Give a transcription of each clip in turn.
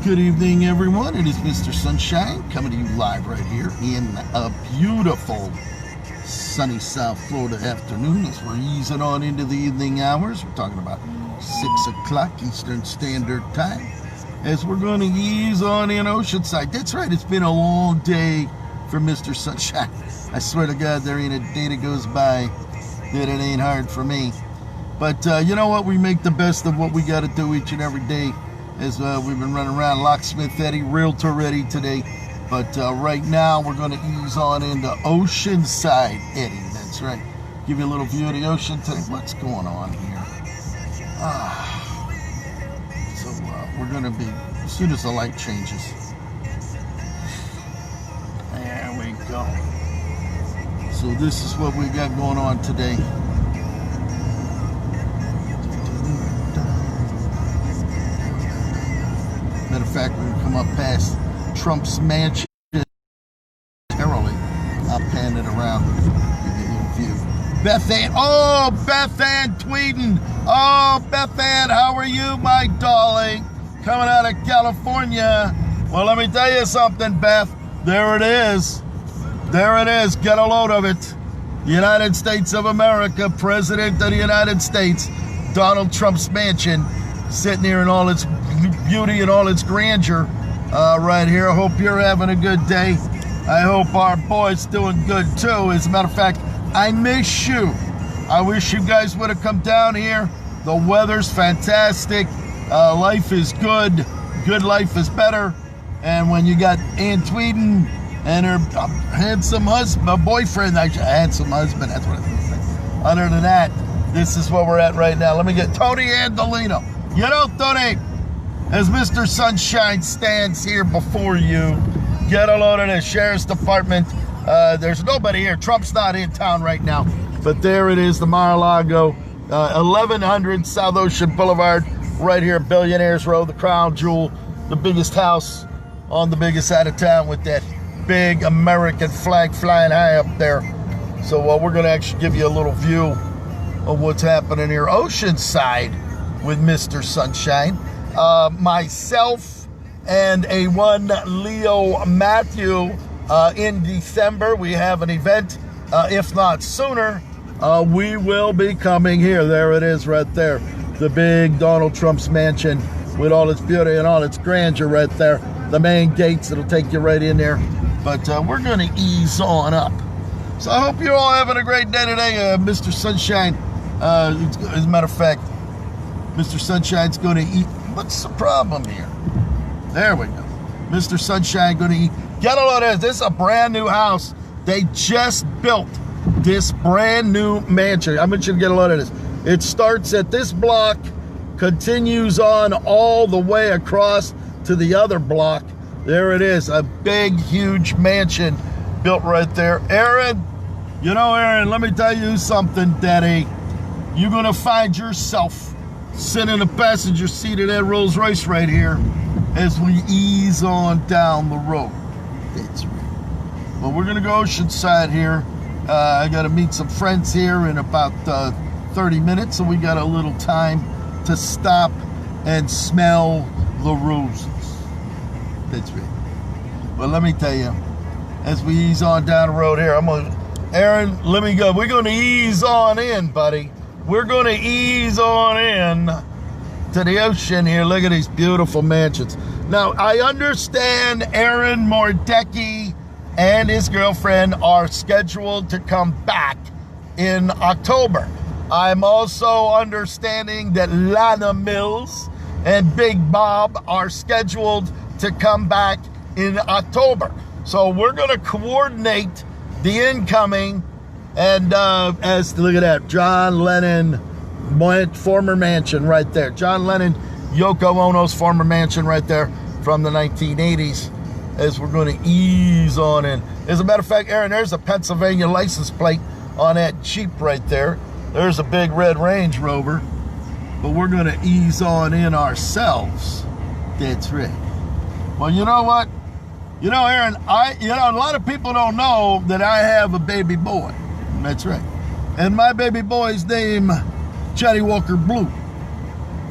Good evening, everyone. It is Mr. Sunshine coming to you live right here in a beautiful sunny South Florida afternoon as we're easing on into the evening hours. We're talking about 6 o'clock Eastern Standard Time as we're going to ease on in Oceanside. That's right, it's been a long day for Mr. Sunshine. I swear to God, there ain't a day that goes by that it ain't hard for me. But you know what? We make the best of what we got to do each and every day as we've been running around. Locksmith Eddy, Realtor Eddy today. But right now, we're going to ease on into Oceanside Eddy. That's right. Give you a little view of the ocean today. What's going on here? So we're going to be, as soon as the light changes. There we go. So this is what we got going on today. Matter of fact, when we come up past Trump's mansion, I'll pan it around, give you a little view. Beth Ann, oh, Beth Ann Tweeden. Oh, Beth Ann, how are you, my darling? Coming out of California. Well, let me tell you something, Beth. There it is. There it is. Get a load of it. United States of America, President of the United States, Donald Trump's mansion, sitting here in all its beauty and all its grandeur right here. I hope you're having a good day. I hope our boy's doing good too. As a matter of fact, I miss you. I wish you guys would have come down here. The weather's fantastic. Life is good. Good life is better. And when you got Ann Tweeden and her handsome husband, boyfriend, handsome husband, that's what I was going to say. Other than that, this is where we're at right now. Let me get Tony Andolino. You know, Tony, as Mr. Sunshine stands here before you, get a load of the Sheriff's Department. There's nobody here. Trump's not in town right now. But there it is, the Mar-a-Lago, 1100 South Ocean Boulevard, right here, Billionaires Row, the crown jewel, the biggest house on the biggest side of town with that big American flag flying high up there. So we're going to actually give you a little view of what's happening here. Oceanside with Mr. Sunshine. Myself and a one Leo Matthew in December. We have an event, if not sooner. We will be coming here. There it is right there. The big Donald Trump's mansion with all its beauty and all its grandeur right there. The main gates, it'll take you right in there. But we're going to ease on up. So I hope you're all having a great day today. Mr. Sunshine, as a matter of fact, Mr. Sunshine's going to eat. What's the problem here? There we go. Mr. Sunshine going to eat. Get a load of this. This is a brand new house. They just built this brand new mansion. I want you to get a load of this. It starts at this block, continues on all the way across to the other block. There it is. A big, huge mansion built right there. Aaron, you know, Aaron, let me tell you something, Daddy. You're going to find yourself sitting in the passenger seat of that Rolls Royce right here as we ease on down the road. That's right. Well, we're going to go Oceanside here. I got to meet some friends here in about 30 minutes, so we got a little time to stop and smell the roses. That's right. Well, let me tell you, as we ease on down the road here, Aaron, let me go. We're going to ease on in, buddy. We're going to ease on in to the ocean here. Look at these beautiful mansions. Now, I understand Aaron Mordecki and his girlfriend are scheduled to come back in October. I'm also understanding that Lana Mills and Big Bob are scheduled to come back in October. So we're going to coordinate the incoming. And look at that, John Lennon former mansion right there. John Lennon, Yoko Ono's former mansion right there from the 1980s as we're going to ease on in. As a matter of fact, Aaron, there's a Pennsylvania license plate on that Jeep right there. There's a big red Range Rover. But we're going to ease on in ourselves. That's right. Well, you know what? You know, Aaron, a lot of people don't know that I have a baby boy. That's right. And my baby boy's name, Johnny Walker Blue.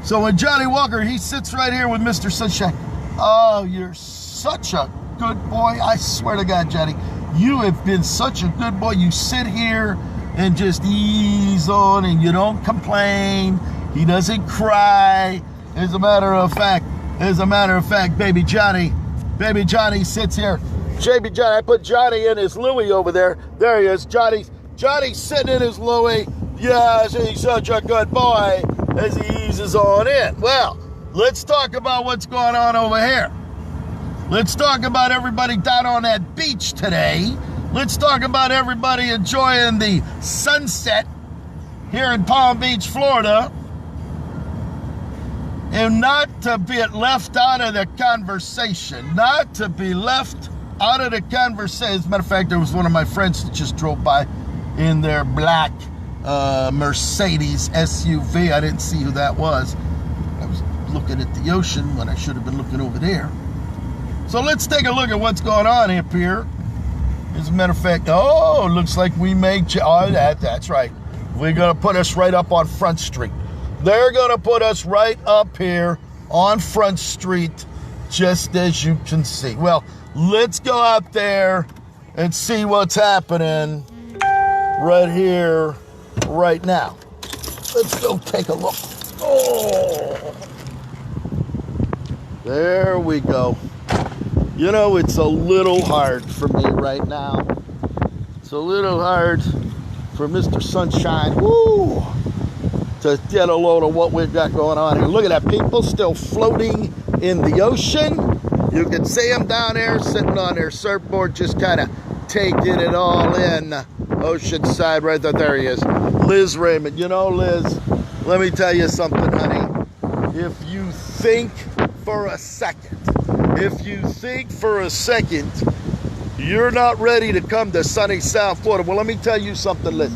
So when Johnny Walker, he sits right here with Mr. Sunshine. Oh, you're such a good boy. I swear to God, Johnny, you have been such a good boy. You sit here and just ease on and you don't complain. He doesn't cry. As a matter of fact, baby Johnny sits here. Baby Johnny, I put Johnny in his Louis over there. There he is. Johnny's sitting in his Louis. Yes, he's such a good boy as he eases on in. Well, let's talk about what's going on over here. Let's talk about everybody down on that beach today. Let's talk about everybody enjoying the sunset here in Palm Beach, Florida. And not to be left out of the conversation. Not to be left out of the conversation. As a matter of fact, there was one of my friends that just drove by in their black Mercedes SUV. I didn't see who that was. I was looking at the ocean when I should have been looking over there. So let's take a look at what's going on up here. As a matter of fact, oh, looks like we made, oh, that's right. We're going to put us right up on Front Street. They're going to put us right up here on Front Street, just as you can see. Well, let's go out there and see what's happening right here, right now. Let's go take a look. Oh, there we go. You know, it's a little hard for me right now. It's a little hard for Mr. Sunshine. Woo! To get a load of what we've got going on here. Look at that, people still floating in the ocean. You can see them down there sitting on their surfboard, just kind of taking it all in. Oceanside right there. There he is. Liz Raymond. You know, Liz, let me tell you something, honey. If you think for a second, you're not ready to come to sunny South Florida, well, let me tell you something, Liz.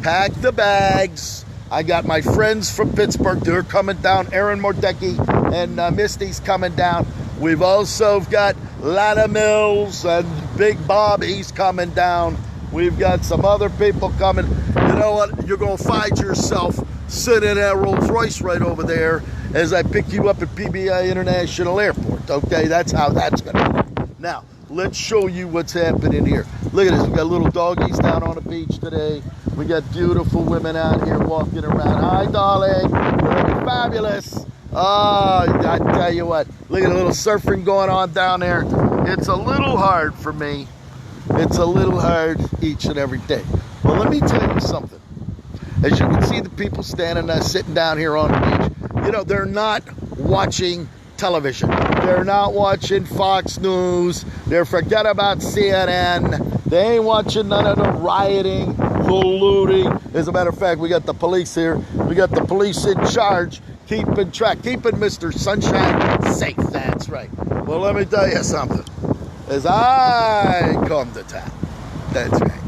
Pack the bags. I got my friends from Pittsburgh. They're coming down. Aaron Mordecki and Misty's coming down. We've also got Lana Mills and Big Bob. He's coming down. We've got some other people coming. You know what? You're going to find yourself sitting at Rolls Royce right over there as I pick you up at PBI International Airport. Okay, that's how that's going to happen. Now, let's show you what's happening here. Look at this. We got little doggies down on the beach today. We got beautiful women out here walking around. Hi, darling. You're looking fabulous. Oh, I tell you what. Look at the little surfing going on down there. It's a little hard for me. It's a little hard each and every day. Well, let me tell you something. As you can see, the people sitting down here on the beach, you know, they're not watching television. They're not watching Fox News. They're forget about CNN. They ain't watching none of the rioting, the looting. As a matter of fact, we got the police here. We got the police in charge, keeping track, keeping Mr. Sunshine safe. That's right. Well, let me tell you something. As I come to town, that's right.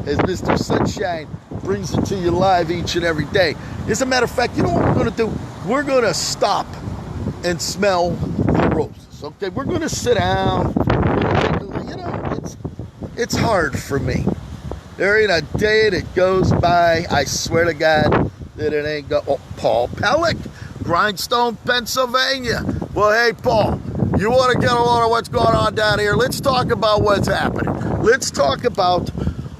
As Mr. Sunshine brings it to you live each and every day. As a matter of fact, you know what we're going to do? We're going to stop and smell the roses. Okay, we're going to sit down. You know, it's hard for me. There ain't a day that goes by, I swear to God, that it ain't go. Oh, Paul Pellick, Grindstone, Pennsylvania. Well, hey, Paul, you want to get a load of what's going on down here? Let's talk about what's happening. Let's talk about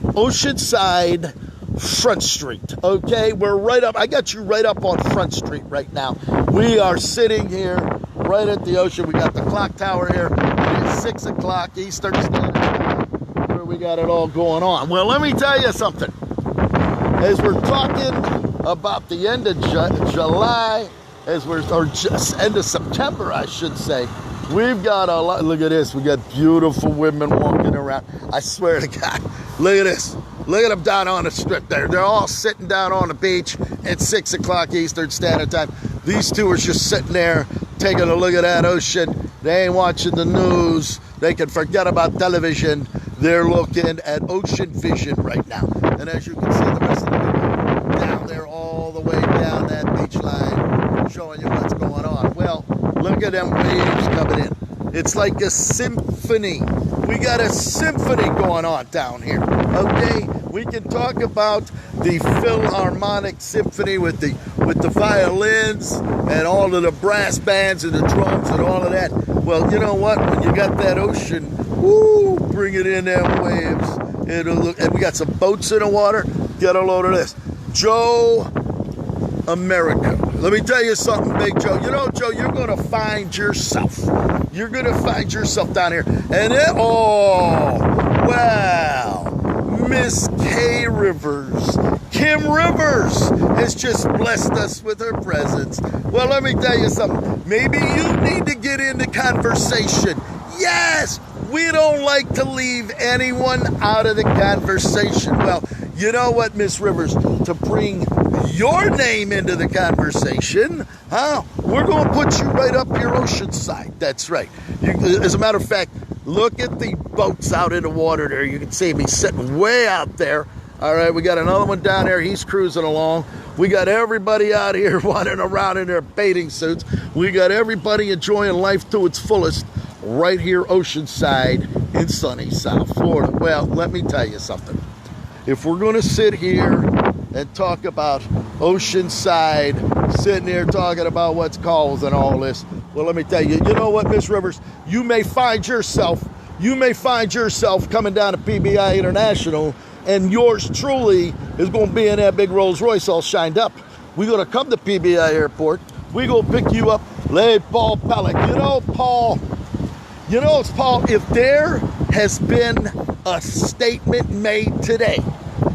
Oceanside, Front Street. Okay, we're right up. I got you right up on Front Street right now. We are sitting here right at the ocean. We got the clock tower here. It's 6 o'clock Eastern Standard Time, where we got it all going on. Well, let me tell you something. As we're talking about the end of July, or just end of September, I should say, we've got a lot. Look at this. We got beautiful women walking around. I swear to God. Look at this. Look at them down on the strip there. They're all sitting down on the beach at 6 o'clock Eastern Standard Time. These two are just sitting there taking a look at that ocean. They ain't watching the news. They can forget about television. They're looking at Ocean Vision right now. And as you can see, the rest of the people down there all the way down that beach line showing you what's going on. Well, look at them waves coming in. It's like a symphony. We got a symphony going on down here, okay? We can talk about the Philharmonic Symphony with the with the violins and all of the brass bands and the drums and all of that. Well, you know what? When you got that ocean, woo, bring it in them waves. It'll look, and we got some boats in the water. Get a load of this. Joe America. Let me tell you something, Big Joe. You know, Joe, you're going to find yourself. You're going to find yourself down here. And it, oh, wow. Miss K. Rivers. Kim Rivers has just blessed us with her presence. Well, let me tell you something. Maybe you need to get into conversation. Yes, we don't like to leave anyone out of the conversation. Well, you know what, Miss Rivers? To bring your name into the conversation, we're going to put you right up here, Oceanside. That's right. As a matter of fact, look at the boats out in the water there. You can see me sitting way out there. All right, we got another one down there. He's cruising along. We got everybody out here wandering around in their bathing suits. We got everybody enjoying life to its fullest right here, Oceanside in sunny South Florida. Well, let me tell you something. If we're going to sit here and talk about Oceanside, sitting here talking about what's causing all this, well, let me tell you, you know what, Miss Rivers? You may find yourself coming down to PBI International, and yours truly is going to be in that big Rolls Royce all shined up. We're going to come to PBI Airport. We're going to pick you up. Hey, Paul Pellick. Paul, if there has been a statement made today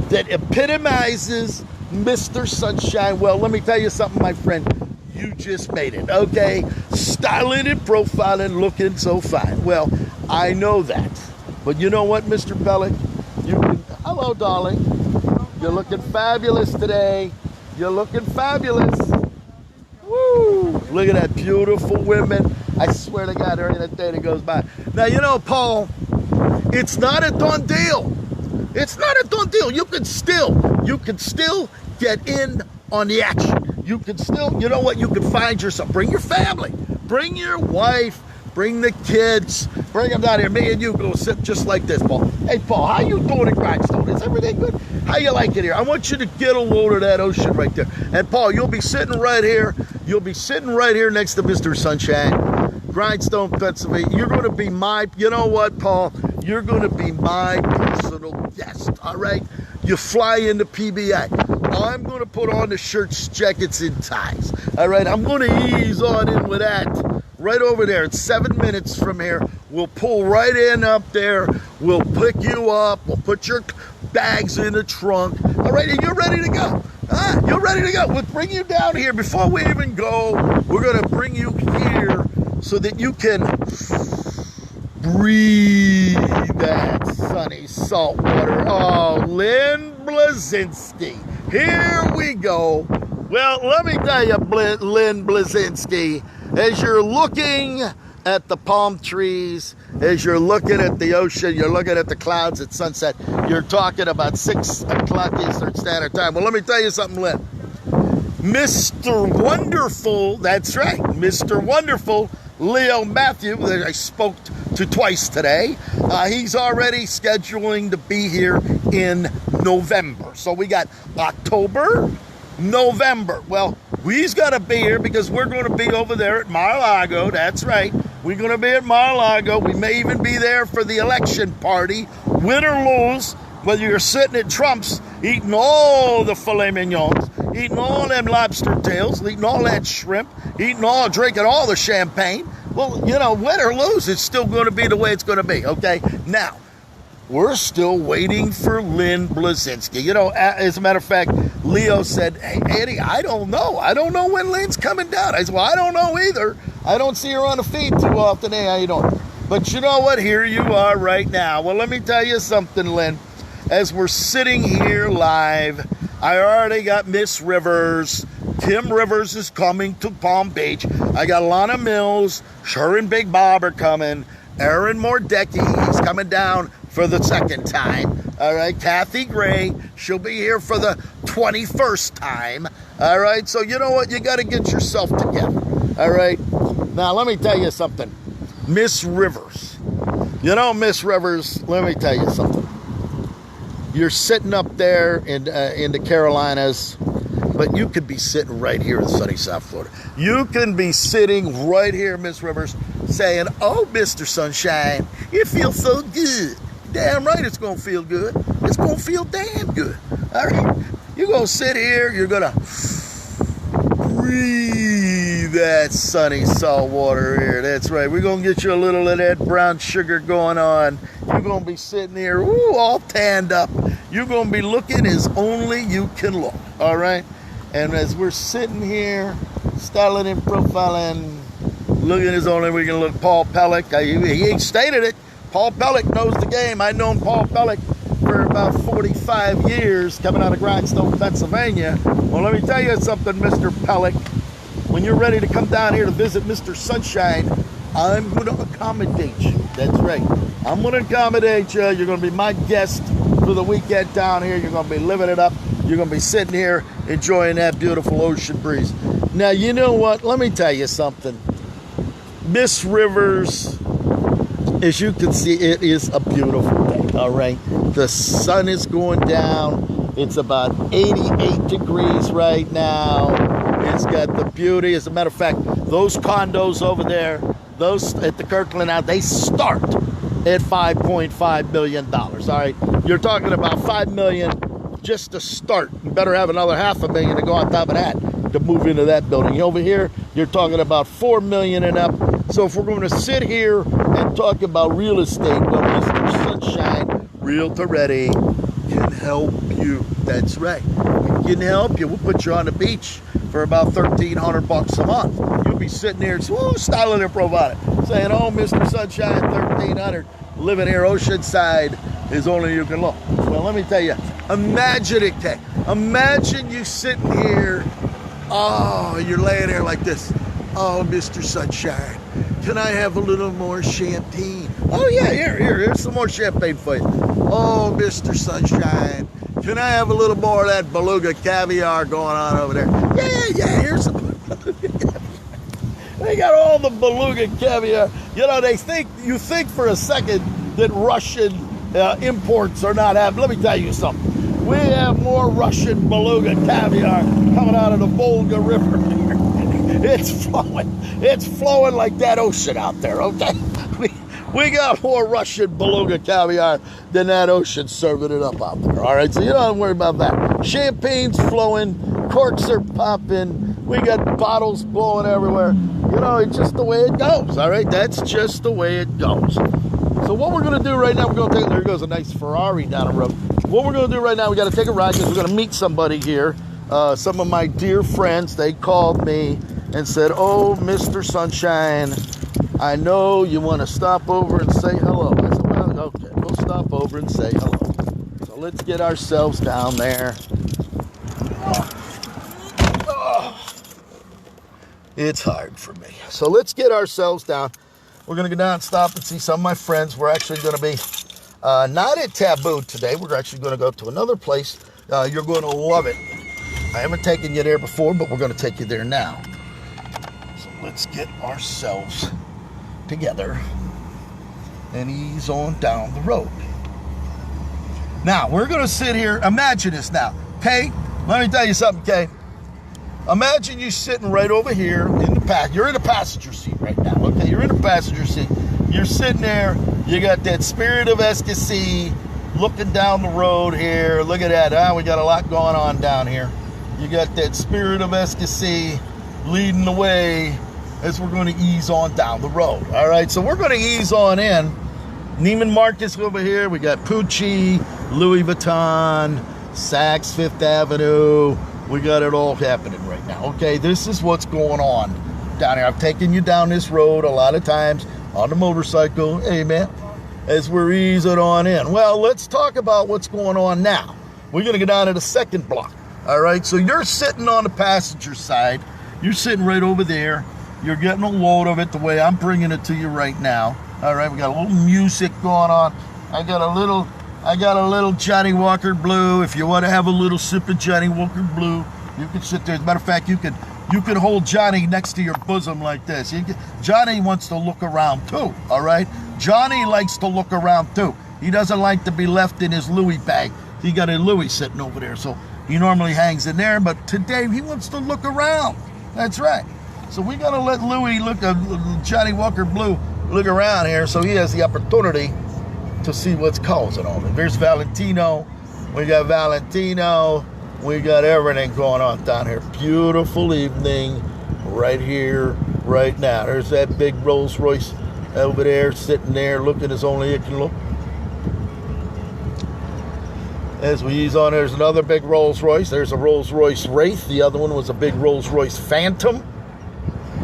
that epitomizes Mr. Sunshine, well, let me tell you something, my friend. You just made it, okay? Styling and profiling, looking so fine. Well, I know that. But you know what, Mr. Pellick? Hello, darling. You're looking fabulous today. You're looking fabulous. Woo! Look at that, beautiful women. I swear to God, there ain't a day that goes by. Now, Paul, it's not a done deal. It's not a done deal. You can still get in on the action. You can still, you know what, you can find yourself. Bring your family. Bring your wife. Bring the kids. Bring them down here. Me and you go sit just like this, Paul. Hey, Paul, how you doing at Grindstone? Is everything good? How you like it here? I want you to get a load of that ocean right there. And, Paul, you'll be sitting right here. You'll be sitting right here next to Mr. Sunshine. Grindstone, Pennsylvania. You're going to be my, you know what, Paul? You're going to be my personal guest, all right? You fly into PBI. I'm going to put on the shirts, jackets, and ties, all right? I'm going to ease on in with that. Right over there, it's 7 minutes from here. We'll pull right in up there. We'll pick you up. We'll put your bags in the trunk. All right, and you're ready to go. You're ready to go. We'll bring you down here. Before we even go, we're going to bring you here so that you can breathe that sunny salt water. Oh, Lynn Blazinski. Here we go. Well, let me tell you, Lynn Blazinski, as you're looking at the palm trees, as you're looking at the ocean, you're looking at the clouds at sunset, you're talking about 6 o'clock Eastern Standard Time. Well, let me tell you something, Lynn. Mr. Wonderful, that's right, Mr. Wonderful, Leo Matthew, that I spoke to twice today, he's already scheduling to be here in November. So we got October, November. Well, he's got to be here because we're going to be over there at Mar-a-Lago. That's right. We're going to be at Mar-a-Lago. We may even be there for the election party. Win or lose, whether you're sitting at Trump's eating all the filet mignons, eating all them lobster tails, eating all that shrimp, drinking all the champagne. Well, win or lose, it's still going to be the way it's going to be, okay? Now, we're still waiting for Lynn Blazinski. As a matter of fact, Leo said, hey, Eddy, I don't know. I don't know when Lynn's coming down. I said, well, I don't know either. I don't see her on the feed too often. Hey, how you doing? But you know what? Here you are right now. Well, let me tell you something, Lynn. As we're sitting here live, I already got Miss Rivers. Kim Rivers is coming to Palm Beach. I got Lana Mills. Her and Big Bob are coming. Aaron Mordecki, he's coming down for the second time. All right, Kathy Gray, she'll be here for the 21st time. All right, so you know what? You got to get yourself together. All right, now let me tell you something. Miss Rivers. Miss Rivers, let me tell you something. You're sitting up there in the Carolinas. but you could be sitting right here in sunny South Florida. You can be sitting right here, Miss Rivers, saying, oh, Mr. Sunshine, it feels so good. Damn right it's going to feel good. It's going to feel damn good. All right? You're going to sit here. You're going to breathe that sunny salt water here. That's right. We're going to get you a little of that brown sugar going on. You're going to be sitting here, ooh, all tanned up. You're going to be looking as only you can look. All right? And as we're sitting here, styling and profiling, looking as only we can look, Paul Pellick, he ain't stated it. Paul Pellick knows the game. I've known Paul Pellick for about 45 years, coming out of Grindstone, Pennsylvania. Well, let me tell you something, Mr. Pellick. When you're ready to come down here to visit Mr. Sunshine, I'm going to accommodate you. That's right. I'm going to accommodate you. You're going to be my guest for the weekend down here. You're going to be living it up. You're going to be sitting here enjoying that beautiful ocean breeze. Now, you know what? Let me tell you something. Miss Rivers, as you can see, it is a beautiful day, all right? The sun is going down. It's about 88 degrees right now. It's got the beauty. As a matter of fact, those condos over there, those at the Kirkland out, they start at $5.5 million, all right? You're talking about $5 million just to start. You better have another $500,000 to go on top of that to move into that building. Over here, you're talking about $4 million and up. So if we're going to sit here and talk about real estate, well, Mr. Sunshine, Realtor Eddy can help you. That's right. We can help you. We'll put you on the beach for about $1,300 a month. You'll be sitting there, styling and providing, saying, oh, Mr. Sunshine, $1,300, living here, Oceanside, is only you can look. Well, let me tell you, imagine it, Kay. Imagine you sitting here, oh, you're laying there like this. Oh, Mr. Sunshine, can I have a little more champagne? Oh, yeah, here's some more champagne for you. Oh, Mr. Sunshine, can I have a little more of that beluga caviar going on over there? Yeah, here's some. They got all the beluga caviar. You know, you think for a second that Russian imports are not happening. Let me tell you something. We have more Russian beluga caviar coming out of the Volga River. It's flowing like that ocean out there, okay? We got more Russian beluga caviar than that ocean serving it up out there, all right? So you don't have to worry about that. Champagne's flowing, corks are popping, we got bottles blowing everywhere. You know, it's just the way it goes, all right? That's just the way it goes. So what we're going to do right now, there goes a nice Ferrari down the road. What we're going to do right now, we got to take a ride because we're going to meet somebody here. Some of my dear friends, they called me and said, oh, Mr. Sunshine, I know you want to stop over and say hello. I said, well, okay, we'll stop over and say hello. So let's get ourselves down there. Oh, it's hard for me. So let's get ourselves down. We're going to go down and stop and see some of my friends. We're actually going to be not at Taboo today. We're actually going to go to another place. You're going to love it. I haven't taken you there before, but we're going to take you there now. So let's get ourselves together and ease on down the road. Now, we're going to sit here. Imagine this now. Kay, let me tell you something, Kay. Imagine you sitting right over here in the pack. You're in the passenger seat right now, okay? You're in the passenger seat. You're sitting there. You got that Spirit of Escasy looking down the road here. Look at that. We got a lot going on down here. You got that Spirit of Escasy leading the way as we're going to ease on down the road. All right, so we're going to ease on in. Neiman Marcus over here. We got Pucci, Louis Vuitton, Saks Fifth Avenue. We got it all happening right now. Okay, this is what's going on down here. I've taken you down this road a lot of times on the motorcycle. Hey, man, as we're easing on in. Well, let's talk about what's going on now. We're going to go down to the second block. All right, so you're sitting on the passenger side. You're sitting right over there. You're getting a load of it the way I'm bringing it to you right now. All right, we got a little music going on. I got a little Johnny Walker Blue. If you want to have a little sip of Johnny Walker Blue, you can sit there. As a matter of fact, you can hold Johnny next to your bosom like this. Johnny wants to look around too, all right? Johnny likes to look around too. He doesn't like to be left in his Louis bag. He got a Louis sitting over there. So He normally hangs in there, but today he wants to look around. That's right. So we got to let Louie look, Johnny Walker Blue, look around here so he has the opportunity to see what's causing all this. There's Valentino. We got Valentino. We got everything going on down here. Beautiful evening right here, right now. There's that big Rolls Royce over there, sitting there, looking as only it can look. As we ease on, there's another big Rolls Royce. There's a Rolls Royce Wraith. The other one was a big Rolls Royce Phantom.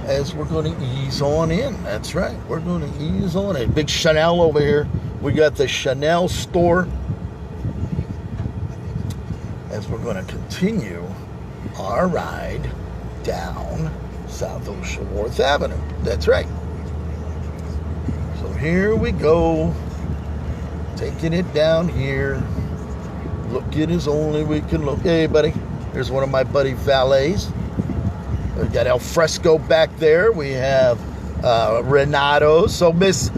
As we're going to ease on in. That's right. We're going to ease on in. Big Chanel over here. We got the Chanel store. As we're going to continue our ride down South Oceanworth Avenue. That's right. So here we go. Taking it down here. Looking as only we can look. Hey, buddy. There's one of my buddy valets. We got El Fresco back there. We have Renato. So Miss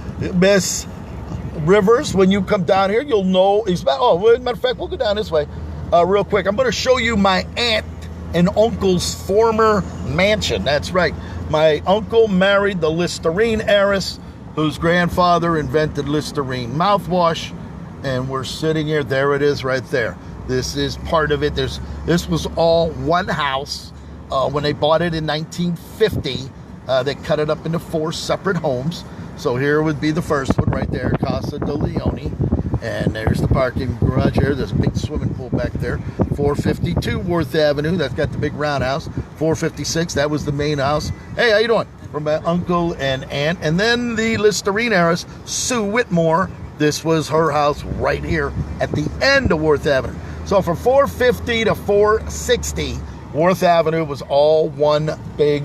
Rivers, when you come down here, you'll know. Matter of fact, we'll go down this way real quick. I'm going to show you my aunt and uncle's former mansion. That's right. My uncle married the Listerine heiress, whose grandfather invented Listerine mouthwash. And we're sitting here. There it is right there. This is part of it. This was all one house. When they bought it in 1950, they cut it up into 4 separate homes. So here would be the first one right there, Casa de Leone. And there's the parking garage here. There's a big swimming pool back there. 452 Worth Avenue. That's got the big roundhouse. 456, that was the main house. Hey, how you doing? From my uncle and aunt. And then the Listerine heiress, Sue Whitmore. This was her house right here at the end of Worth Avenue. So from 450 to 460, Worth Avenue was all one big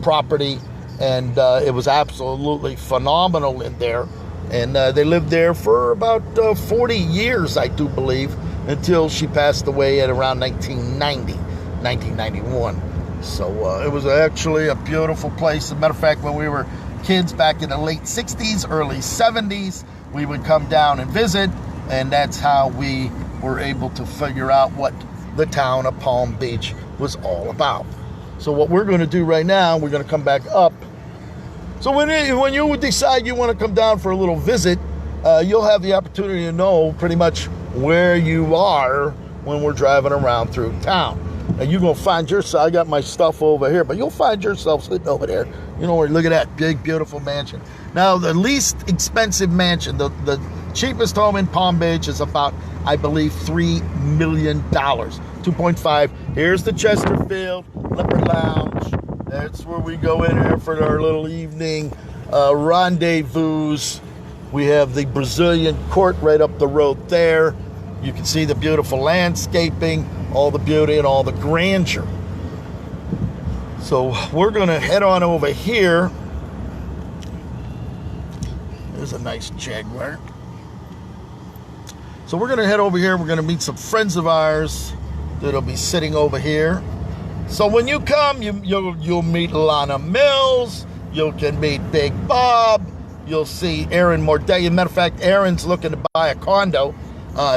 property, and it was absolutely phenomenal in there. And they lived there for about 40 years, I do believe, until she passed away at around 1991. So it was actually a beautiful place. As a matter of fact, when we were kids back in the late 60s, early 70s, we would come down and visit, and that's how we were able to figure out what the town of Palm Beach was all about. So what we're going to do right now, we're going to come back up. So when you decide you want to come down for a little visit, you'll have the opportunity to know pretty much where you are when we're driving around through town. And you're going to find yourself, I got my stuff over here, but you'll find yourself sitting over there. You know, look at that big, beautiful mansion. Now, the least expensive mansion, the cheapest home in Palm Beach is about, I believe, $3 million. 2.5. Here's the Chesterfield Leopard Lounge. That's where we go in here for our little evening rendezvous. We have the Brazilian court right up the road there. You can see the beautiful landscaping, all the beauty and all the grandeur. So we're going to head on over here. There's a nice Jaguar. So we're going to head over here. We're going to meet some friends of ours that'll be sitting over here. So when you come, you'll meet Lana Mills. You can meet Big Bob. You'll see Aaron Mordelli. Matter of fact, Aaron's looking to buy a condo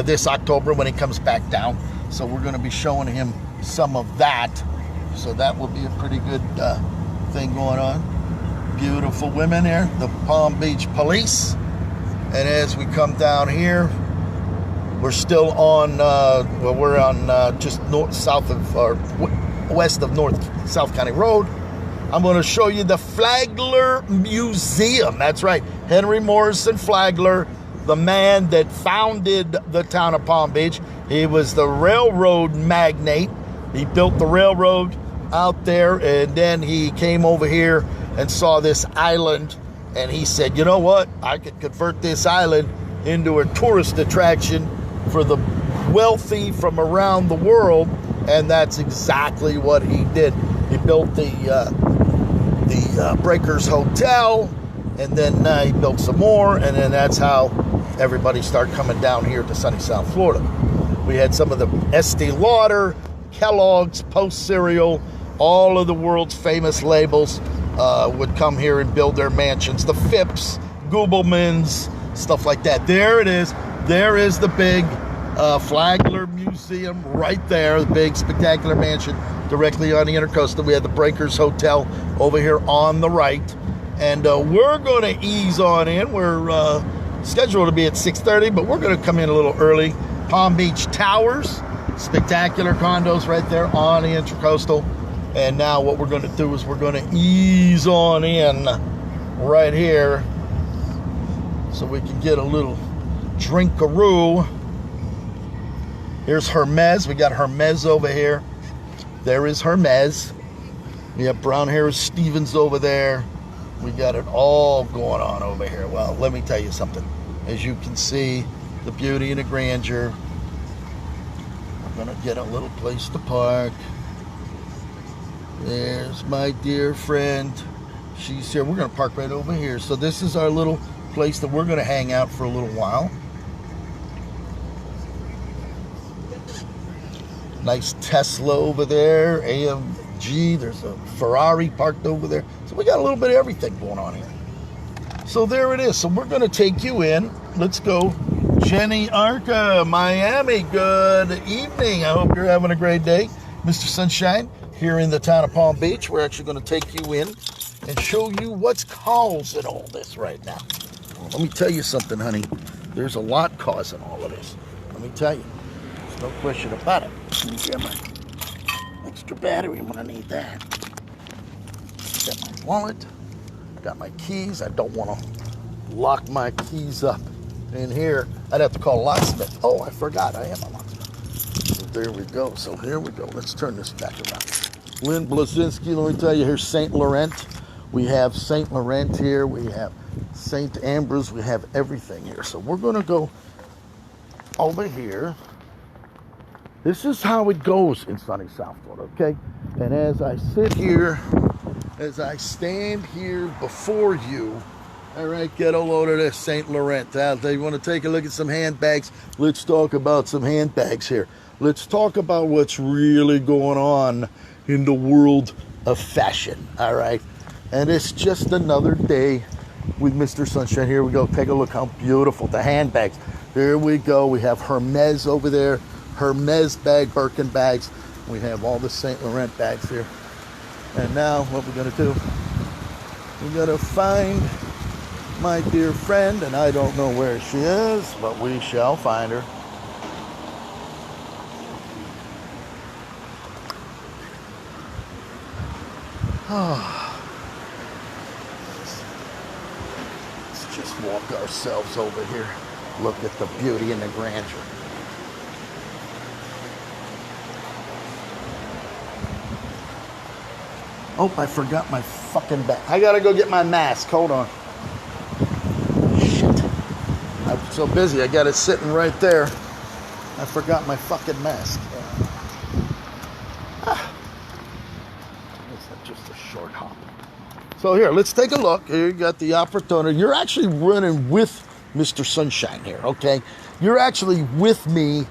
this October when he comes back down. So we're going to be showing him some of that. So that will be a pretty good thing going on. Beautiful women here, the Palm Beach Police. And as we come down here, we're still on, we're on just west of North South County Road. I'm going to show you the Flagler Museum. That's right, Henry Morrison Flagler, the man that founded the town of Palm Beach. He was the railroad magnate. He built the railroad out there, and then he came over here and saw this island, and he said, you know what, I could convert this island into a tourist attraction for the wealthy from around the world, and that's exactly what he did. He built the Breakers Hotel, and then he built some more, and then that's how everybody started coming down here to sunny South Florida. We had some of the Estee Lauder, Kellogg's, Post Cereal, all of the world's famous labels would come here and build their mansions. The Phipps, Goobelmans, stuff like that. There it is. There is the big Flagler Museum. Museum right there, the big spectacular mansion directly on the Intercoastal. We have the Breakers Hotel over here on the right. And we're going to ease on in. We're scheduled to be at 6:30, but we're going to come in a little early. Palm Beach Towers, spectacular condos right there on the Intercoastal. And now what we're going to do is we're going to ease on in right here so we can get a little drinkaroo. Here's Hermes. We got Hermes over here. There is Hermes. We have Brown Harris Stevens over there. We got it all going on over here. Well, let me tell you something. As you can see, the beauty and the grandeur. We're going to get a little place to park. There's my dear friend. She's here. We're going to park right over here. So this is our little place that we're going to hang out for a little while. Nice Tesla over there. AMG. There's a Ferrari parked over there. So we got a little bit of everything going on here. So there it is. So we're going to take you in. Let's go. Jenny Arca, Miami. Good evening. I hope you're having a great day. Mr. Sunshine here in the town of Palm Beach. We're actually going to take you in and show you what's causing all this right now. Well, let me tell you something, honey. There's a lot causing all of this. Let me tell you. There's no question about it. Let me get my extra battery when I need that. Got my wallet. Got my keys. I don't want to lock my keys up in here. I'd have to call a locksmith. Oh, I forgot. I am a locksmith. So there we go. So here we go. Let's turn this back around. Lynn Blazinski, let me tell you, here's St. Laurent. We have St. Laurent here. We have St. Ambrose. We have everything here. So we're going to go over here. This is how it goes in sunny South Florida, okay? And as I sit here, as I stand here before you, all right, get a load of this St. Laurent out there. You want to take a look at some handbags? Let's talk about some handbags here. Let's talk about what's really going on in the world of fashion, all right? And it's just another day with Mr. Sunshine. Here we go. Take a look how beautiful the handbags. Here we go. We have Hermes over there. Hermes bag, Birkin bags. We have all the St. Laurent bags here. And now what we're going to do, we're going to find my dear friend, and I don't know where she is, but we shall find her. Let's just walk ourselves over here. Look at the beauty and the grandeur. Oh, I forgot my fucking bag. I gotta go get my mask. Hold on. Shit. I'm so busy. I got it sitting right there. I forgot my fucking mask. It's just a short hop. So here, let's take a look. Here you got the opportunity. You're actually running with Mr. Sunshine here, okay? You're actually with me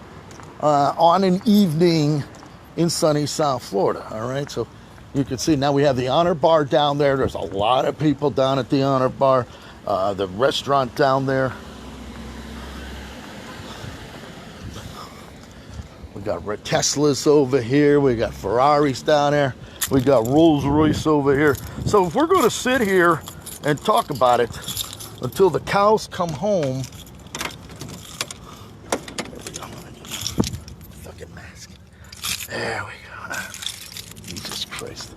on an evening in sunny South Florida, all right? So you can see now we have the Honor Bar down there. There's a lot of people down at the Honor Bar. The restaurant down there. We got Teslas over here. We got Ferraris down there. We got Rolls Royce over here. So if we're going to sit here and talk about it until the cows come home. There we go. Fucking mask. There we go. Jesus Christ.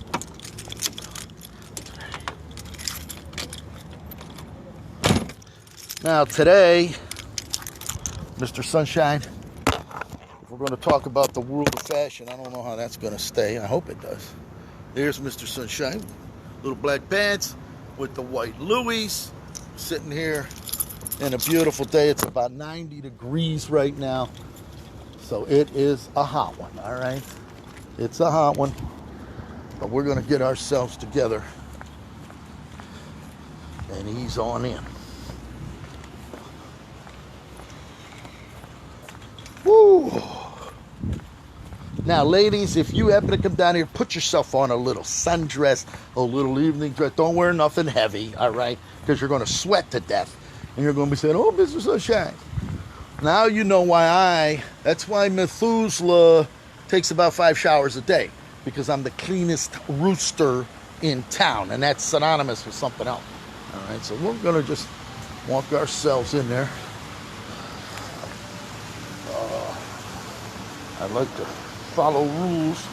Now today, Mr. Sunshine, if we're going to talk about the world of fashion, I don't know how that's going to stay. I hope it does. There's Mr. Sunshine, little black pants with the white Louis, sitting here in a beautiful day. It's about 90 degrees right now, so it is a hot one, all right? It's a hot one, but we're going to get ourselves together and ease on in. Woo! Now, ladies, if you happen to come down here, put yourself on a little sundress, a little evening dress. Don't wear nothing heavy, all right? Because you're going to sweat to death. And you're going to be saying, oh, Mr. Sunshine, Now you know why that's why Methuselah takes about 5 showers a day, because I'm the cleanest rooster in town, and that's synonymous with something else. All right, so we're gonna just walk ourselves in there. I like to follow rules.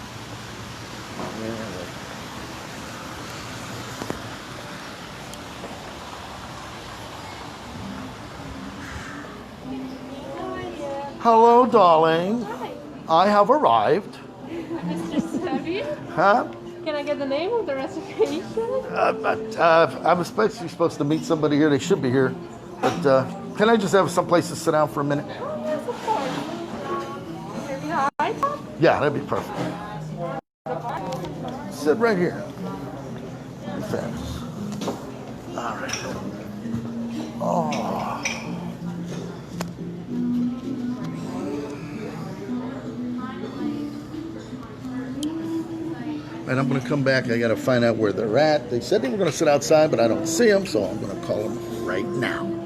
Hello, darling. Hi. I have arrived. Mr. Stubby? Huh? Can I get the name of the reservation? I'm especially supposed to meet somebody here. They should be here. But can I just have some place to sit down for a minute? Oh, yes, of course. Maybe high top? Yeah, that'd be perfect. Sit right here. Thanks. All right. Oh. And I'm going to come back. I got to find out where they're at. They said they were going to sit outside, but I don't see them, so I'm going to call them right now.